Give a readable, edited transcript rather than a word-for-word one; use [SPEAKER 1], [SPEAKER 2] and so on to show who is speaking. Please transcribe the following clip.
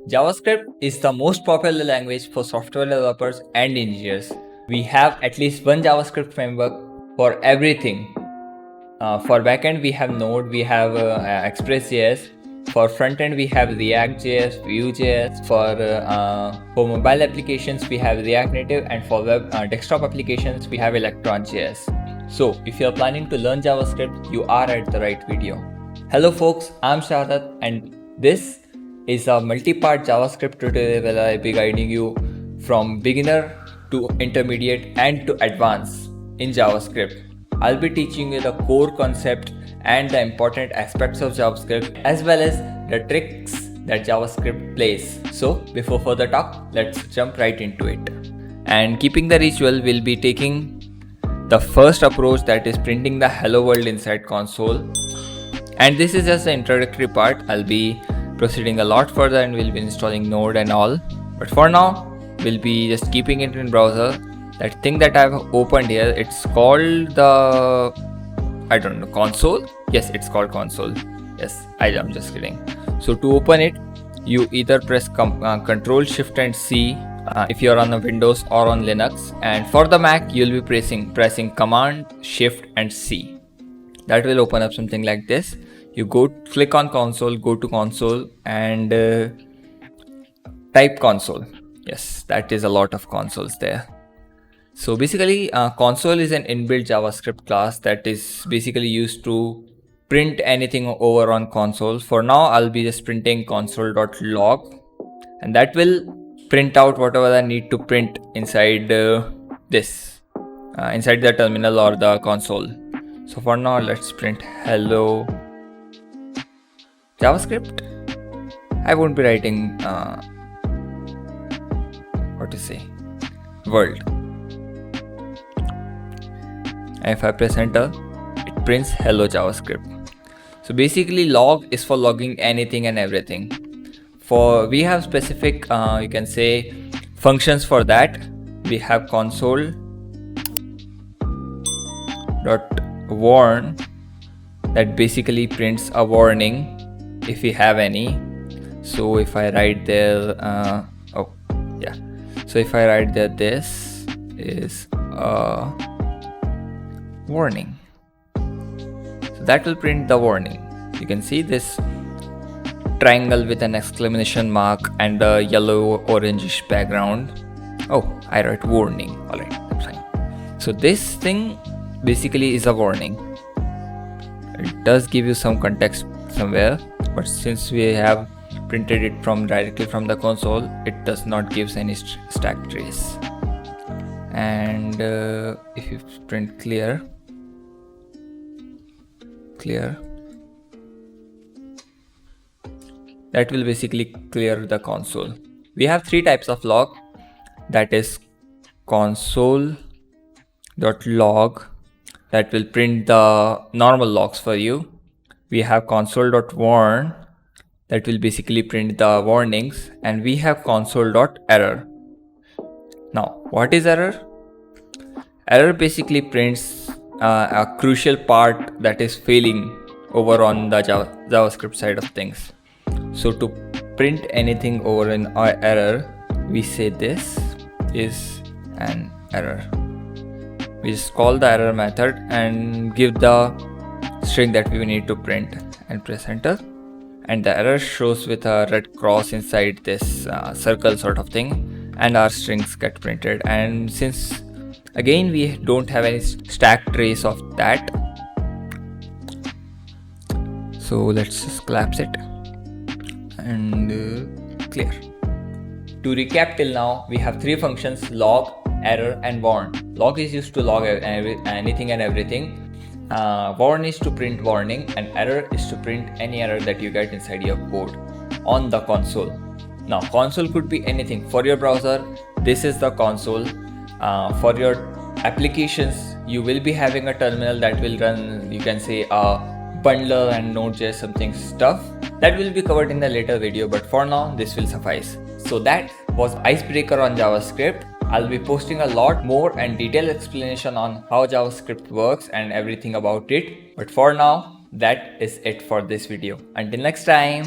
[SPEAKER 1] JavaScript is the most popular language for software developers and engineers. We have at least one JavaScript framework for everything. For backend, we have Node, we have Express.js. For frontend, we have React.js, Vue.js. For mobile applications, we have React Native, and for web desktop applications, we have Electron.js. So, if you are planning to learn JavaScript, you are at the right video. Hello, folks. I'm Shahadat, and this is a multi-part JavaScript tutorial where I'll be guiding you from beginner to intermediate and to advanced in JavaScript. I'll be teaching you the core concept and the important aspects of JavaScript as well as the tricks that JavaScript plays. So before further talk, let's jump right into it. And keeping the ritual, we'll be taking the first approach, that is printing the hello world inside console. And this is just the introductory part. I'll be proceeding a lot further and we'll be installing Node and all. But for now, we'll be just keeping it in browser. That thing that I've opened here, it's called the, I don't know, console? Yes, it's called console. Yes, I'm just kidding. So to open it, you either press Control Shift and C if you're on the Windows or on Linux. And for the Mac, you'll be pressing Command, Shift and C. That will open up something like this. You click on console, go to console and type console. Yes, that is a lot of consoles there. So basically console is an inbuilt JavaScript class that is basically used to print anything over on console. For now, I'll be just printing console.log and that will print out whatever I need to print inside inside the terminal or the console. So for now, let's print hello JavaScript. I won't be writing world. And if I press enter, it prints hello JavaScript. So basically log is for logging anything and everything. We have specific you can say functions for that. We have console dot warn that basically prints a warning if we have any. So if I write there so if I write there, this is a warning, so that will print the warning. You can see this triangle with an exclamation mark and a yellow orangish background. Oh, I wrote warning. Alright, that's fine. So this thing basically is a warning. It does give you some context somewhere, but since we have printed it directly from the console, it does not give any stack trace. And if you print clear, that will basically clear the console. We have three types of log, that is console.log that will print the normal logs for you. We have console.warn that will basically print the warnings, and we have console.error. Now, what is error? Error basically prints a crucial part that is failing over on the JavaScript side of things. So to print anything over an error, we say this is an error. We just call the error method and give the string that we need to print and press enter. And the error shows with a red cross inside this circle sort of thing, and our strings get printed. And since again we don't have any stack trace of that, so let's just collapse it and clear. To recap till now, we have three functions: log, error and warn. Log is used to log anything and everything. Warn is to print warning, and error is to print any error that you get inside your code on the console. Now console could be anything. For your browser, this is the console. For your applications, you will be having a terminal that will run, you can say, a bundler and Node.js something stuff that will be covered in the later video, but for now this will suffice. So that was icebreaker on JavaScript. I'll be posting a lot more and detailed explanation on how JavaScript works and everything about it. But for now, that is it for this video. Until next time.